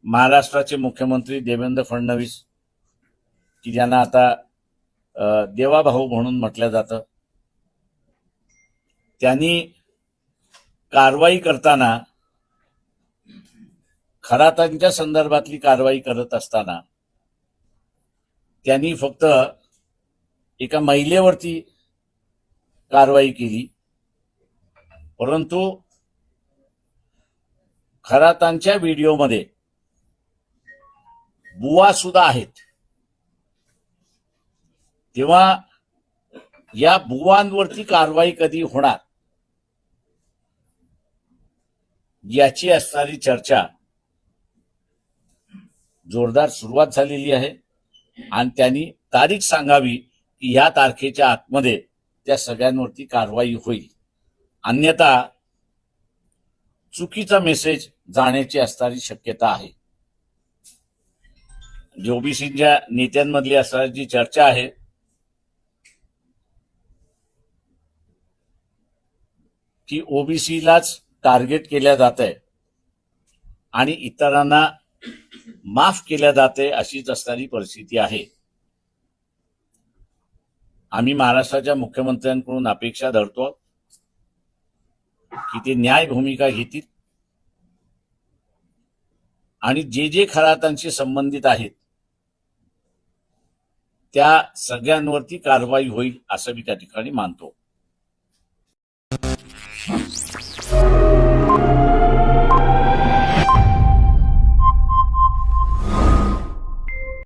महाराष्ट्राचे मुख्यमंत्री देवेंद्र फडणवीस, की ज्यांना आता देवाभाऊ म्हणून म्हटलं जातं, त्यांनी कारवाई करताना खरातांच्या संदर्भातली कारवाई करत असताना त्यांनी फक्त एका महिलेवरती कारवाई केली, परंतु खरातांच्या व्हिडिओमध्ये बुवा सुद्धा आहेत. तेव्हा या बुवांवरती कारवाई कधी होणार याची असणारी चर्चा जोरदार सुरुवात झालेली आहे आणि त्यांनी तारीख सांगावी की ह्या तारखेच्या आतमध्ये त्या सगळ्यांवरती कारवाई होईल, अन्यथा चुकीचा मेसेज जाण्याची असणारी शक्यता आहे. ओबीसीच्या नेत्यांमधली असणारी जी चर्चा आहे की ओबीसीलाच टार्गेट केल्या जात आहे आणि इतरांना माफ केल्या जाते, अशीच असणारी परिस्थिती आहे. आम्ही महाराष्ट्राच्या मुख्यमंत्र्यांकडून अपेक्षा धरतो की ते न्याय भूमिका घेतील आणि जे जे खरातांशी संबंधित आहेत त्या सगळ्यांवरती कारवाई होईल असं मी त्या ठिकाणी मानतो.